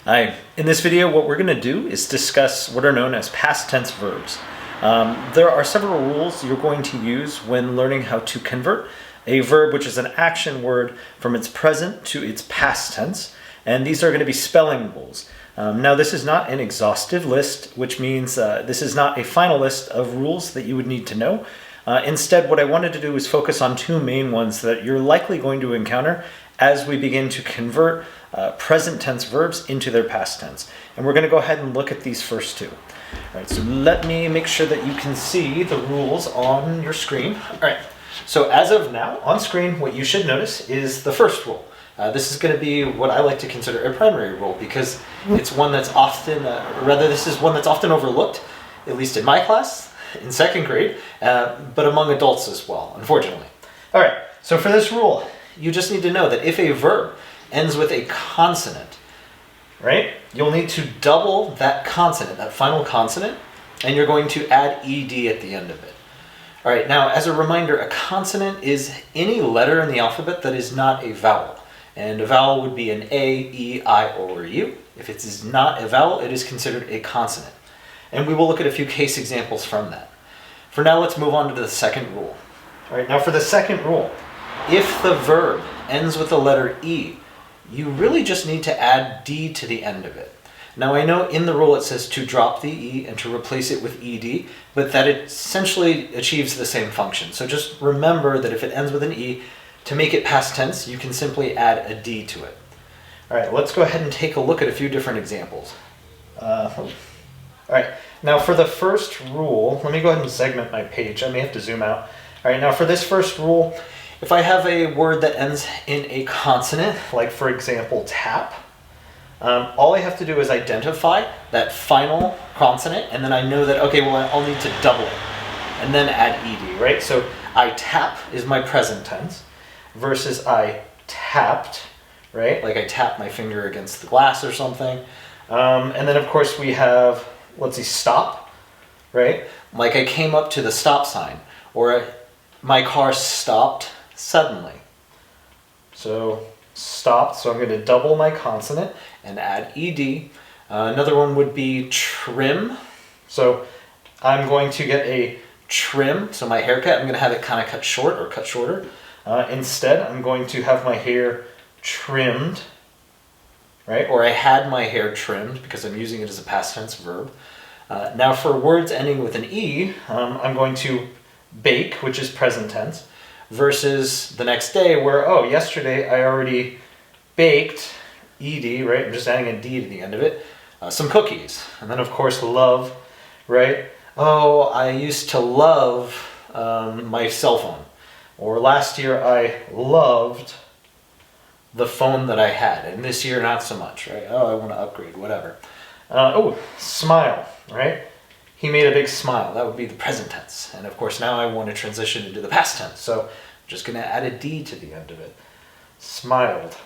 Hi. In this video, what we're going to do is discuss what are known as past tense verbs. There are several rules you're going to use when learning how to convert a verb, which is an action word, from its present to its past tense. And these are going to be spelling rules. Now, this is not an exhaustive list, which means this is not a final list of rules that you would need to know. Instead, what I wanted to do is focus on two main ones that you're likely going to encounter as we begin to convert present tense verbs into their past tense. And we're going to go ahead and look at these first two. All right, so let me make sure that you can see the rules on your screen. All right, so as of now, on screen, what you should notice is the first rule. This is going to be what I like to consider a primary rule because it's one that's often, this is one that's often overlooked, at least in my class, in second grade, but among adults as well, unfortunately. All right, so for this rule, you just need to know that if a verb ends with a consonant, right, you'll need to double that consonant, that final consonant, and you're going to add ed at the end of it. All right, now as a reminder, a consonant is any letter in the alphabet that is not a vowel. And a vowel would be an A, E, I, O, or U. If it is not a vowel, it is considered a consonant. And we will look at a few case examples from that. For now, let's move on to the second rule. All right, now for the second rule, if the verb ends with the letter E, you really just need to add D to the end of it. Now I know in the rule it says to drop the E and to replace it with ED, but that essentially achieves the same function. So just remember that if it ends with an E, to make it past tense, you can simply add a D to it. All right, let's go ahead and take a look at a few different examples. All right, now for the first rule, let me go ahead and segment my page. I may have to zoom out. All right, now for this first rule, if I have a word that ends in a consonant, like for example, tap, all I have to do is identify that final consonant, and then I know that, okay, well, I'll need to double it, and then add ed, right? So I tap is my present tense, versus I tapped, right? Like I tapped my finger against the glass or something. And then of course we have, let's see, stop, right? Like I came up to the stop sign, or my car stopped suddenly. So stopped, so I'm going to double my consonant and add ed. Another one would be trim. So I'm going to get a trim, so my haircut, I'm going to have it kind of cut short or cut shorter. Instead, I'm going to have my hair trimmed, right? Or I had my hair trimmed because I'm using it as a past tense verb. Now for words ending with an E, I'm going to bake, which is present tense, versus the next day where, oh, yesterday I already baked, ed, right? I'm just adding a D to the end of it, some cookies. And then of course love, right? Oh, I used to love my cell phone. Or last year I loved the phone that I had, and this year not so much, right? Oh, I want to upgrade, whatever. Oh, smile, right? He made a big smile. That would be the present tense. And of course now I want to transition into the past tense, so I'm just going to add a D to the end of it. Smiled.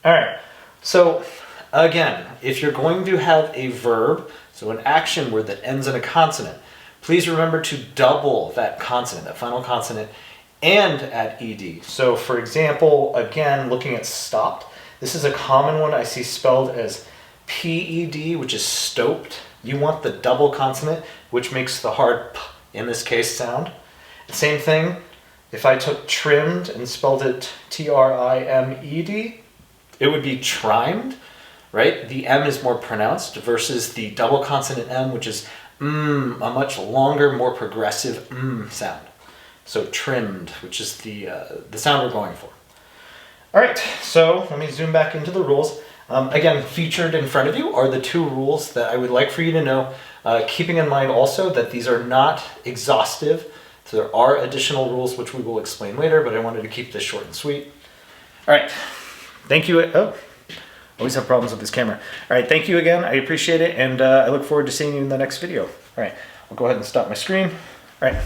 All right, so again, if you're going to have a verb, so an action word that ends in a consonant, please remember to double that consonant, that final consonant, and add ed. So for example, again, looking at stopped, this is a common one I see spelled as P-E-D, which is stoped. You want the double consonant, which makes the hard P, in this case, sound. Same thing, if I took trimmed and spelled it T-R-I-M-E-D, it would be trimed, right? The M is more pronounced versus the double consonant M, which is a much longer, more progressive sound. So trimmed, which is the sound we're going for. All right, so let me zoom back into the rules. Again, featured in front of you are the two rules that I would like for you to know, keeping in mind also that these are not exhaustive. So there are additional rules which we will explain later, but I wanted to keep this short and sweet. All right, thank you. Oh, always have problems with this camera. All right, thank you again. I appreciate it, and I look forward to seeing you in the next video. All right, I'll go ahead and stop my screen. All right.